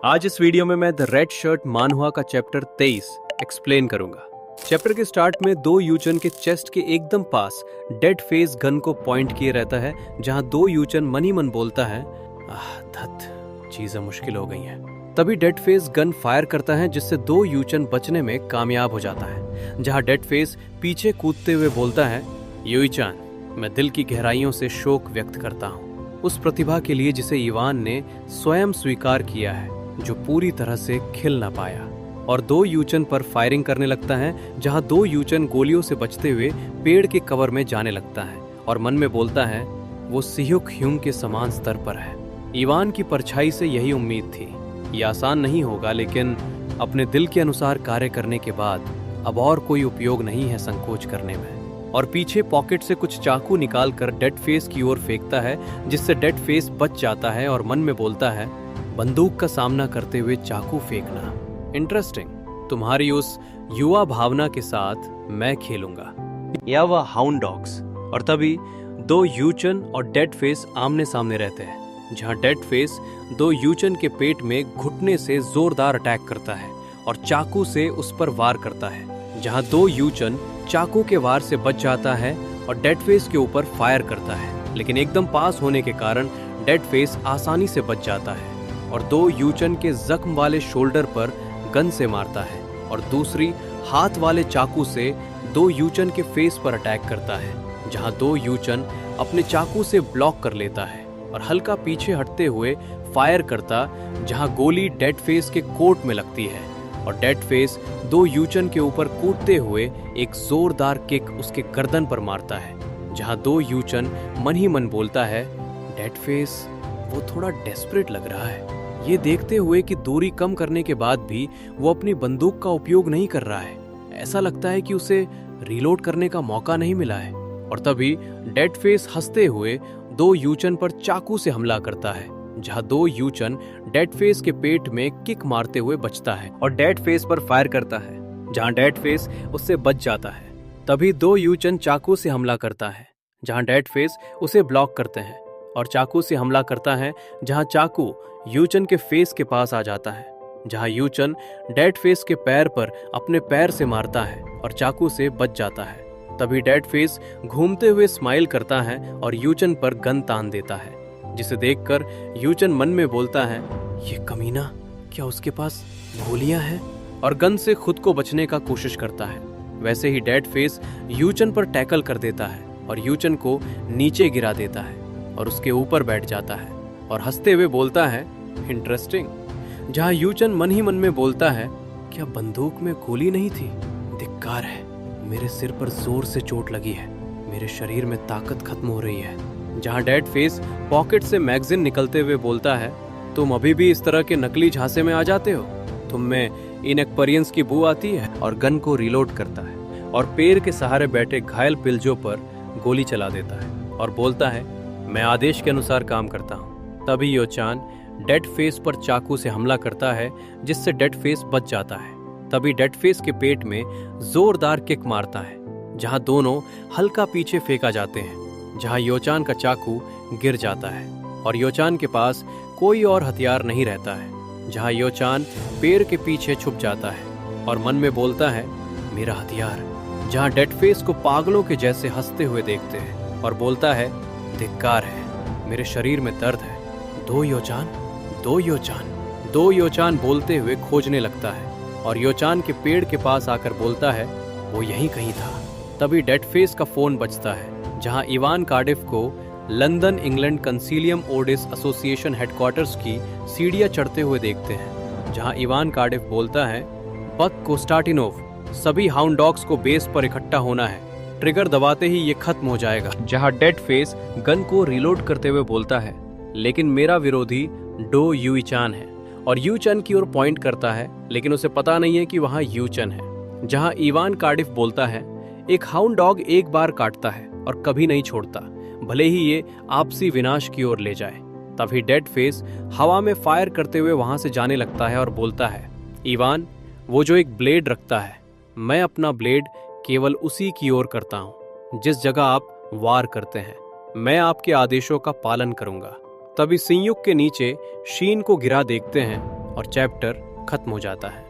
आज इस वीडियो में मैं द रेड शर्ट मानहुआ का चैप्टर 23 एक्सप्लेन करूंगा। चैप्टर के स्टार्ट में दो यूचन के चेस्ट के एकदम पास डेड फेस गन को पॉइंट किए रहता है, जहां दो यूचन मन ही मन बोलता है, धत, चीजें मुश्किल हो गई हैं। तभी डेड फेस गन फायर करता है, जिससे दो यूचन बचने में कामयाब हो जाता है। जहां डेड फेस पीछे कूदते हुए बोलता है, यूईचान, मैं दिल की गहराइयों से शोक व्यक्त करता हूँ उस प्रतिभा के लिए जिसे इवान ने स्वयं स्वीकार किया है, जो पूरी तरह से खिल ना पाया। और दो यूचन पर फायरिंग करने लगता है, जहां दो यूचन गोलियों से बचते हुए पेड़ के कवर में जाने लगता है और मन में बोलता है, वो सिह्युक ह्यूंग के समान स्तर पर है। इवान की परछाई से यही उम्मीद थी। ये आसान नहीं होगा, लेकिन अपने दिल के अनुसार कार्य करने के बाद अब और कोई उपयोग नहीं है संकोच करने में। और पीछे पॉकेट से कुछ चाकू निकालकर डेड फेस की ओर फेंकता है, जिससे डेड फेस बच जाता है और मन में बोलता है, बंदूक का सामना करते हुए चाकू फेंकना इंटरेस्टिंग। तुम्हारी उस युवा भावना के साथ मैं खेलूंगा, या वह हाउंड डॉग्स। और तभी दो यूचन और डेड फेस आमने सामने रहते हैं, जहां डेड फेस दो यूचन के पेट में घुटने से जोरदार अटैक करता है और चाकू से उस पर वार करता है। जहां दो यूचन चाकू के वार से बच जाता है और डेड फेस के ऊपर फायर करता है, लेकिन एकदम पास होने के कारण डेड फेस आसानी से बच जाता है और दो यूचन के जख्म वाले शोल्डर पर गन से मारता है और दूसरी हाथ वाले चाकू से दो यूचन के फेस पर अटैक करता है। जहां दो यूचन अपने चाकू से ब्लॉक कर लेता है और हल्का पीछे हटते हुए फायर करता, जहां गोली डेड फेस के कोट में लगती है और डेड फेस दो यूचन के ऊपर कूदते हुए एक जोरदार किक उसके गर्दन पर मारता है। जहां दो यूचन मन ही मन बोलता है, डेड फेस वो थोड़ा डेस्परेट लग रहा है, ये देखते हुए कि दूरी कम करने के बाद भी वो अपनी बंदूक का उपयोग नहीं कर रहा है। ऐसा लगता है कि उसे रीलोड करने का मौका नहीं मिला है। और तभी डेड फेस हंसते हुए दो यूचन पर चाकू से हमला करता है, जहां दो यूचन डेड फेस के पेट में किक मारते हुए बचता है और डेड फेस पर फायर करता है, जहां डेड फेस उससे बच जाता है। तभी दो यूचन चाकू से हमला करता है, जहां डेड फेस उसे ब्लॉक करते हैं और चाकू से हमला करता है, जहां चाकू यूचन के फेस के पास आ जाता है। जहां यूचन डेड फेस के पैर पर अपने पैर से मारता है और चाकू से बच जाता है। तभी डेड फेस घूमते हुए स्माइल करता है और यूचन पर गन तान देता है, जिसे देखकर यूचन मन में बोलता है, ये कमीना, क्या उसके पास गोलियां हैं? और गन से खुद को बचने का कोशिश करता है। वैसे ही डेड फेस यूचन पर टैकल कर देता है और यूचन को नीचे गिरा देता है और उसके ऊपर बैठ जाता है और हंसते हुए बोलता है, इंटरेस्टिंग। जहां यूचन मन ही मन में बोलता है, क्या बंदूक में गोली नहीं थी? धिक्कार है, मेरे सिर पर जोर से चोट लगी है, मेरे शरीर में ताकत खत्म हो रही है। जहां डेड फेस पॉकेट से मैगजीन निकलते हुए बोलता है, तुम अभी भी इस तरह के नकली झांसे में आ जाते हो? तुम में इनएक्सपीरियंस की बू आती है। और गन को रिलोड करता है और पेड़ के सहारे बैठे घायल पिलजों पर गोली चला देता है और बोलता है, मैं आदेश के अनुसार काम करता हूँ। तभी योचान डेड फेस पर चाकू से हमला करता है, जिससे डेड फेस बच जाता है। तभी डेड फेस के पेट में जोरदार किक मारता है, जहां दोनों हल्का पीछे फेंका जाते हैं। जहां योचान का चाकू गिर जाता है और योचान के पास कोई और हथियार नहीं रहता है। जहां योचान पेड़ के पीछे छुप जाता है और मन में बोलता है, मेरा हथियार। जहां डेड फेस को पागलों के जैसे हंसते हुए देखते हैं और बोलता है, धिक्कार है, मेरे शरीर में दर्द है, दो योचान, दो योचान। दो योचान बोलते हुए खोजने लगता है और योचान के पेड़ के पास आकर बोलता है, वो यहीं कहीं था। तभी डेड फेस का फोन बजता है, जहां इवान कार्डिफ को लंदन इंग्लैंड कंसीलियम ओडिस एसोसिएशन हेडक्वार्टर्स की सीढ़ियां चढ़ते हुए देखते हैं। जहां इवान कार्डिफ बोलता है, बक कोस्टाटिनोव, सभी हाउंड डॉग्स को बेस पर इकट्ठा होना है, ट्रिगर दबाते ही ये खत्म हो जाएगा। जहां डेड फेस गन को रिलोड करते हुए बोलता है, लेकिन मेरा विरोधी डो यूईचान है, और यूचन की ओर पॉइंट करता है, लेकिन उसे पता नहीं है कि वहां यूचन है। जहां इवान कार्डिफ बोलता है, एक हाउंड डॉग एक बार काटता है और कभी नहीं छोड़ता, भले ही ये आपसी विनाश की ओर ले जाए। तभी डेड फेस हवा में फायर करते हुए वहां से जाने लगता है और बोलता है, इवान, वो जो एक ब्लेड रखता है, मैं अपना ब्लेड केवल उसी की ओर करता हूं जिस जगह आप वार करते हैं। मैं आपके आदेशों का पालन करूंगा। तभी संयुक्त के नीचे शीन को गिरा देखते हैं और चैप्टर खत्म हो जाता है।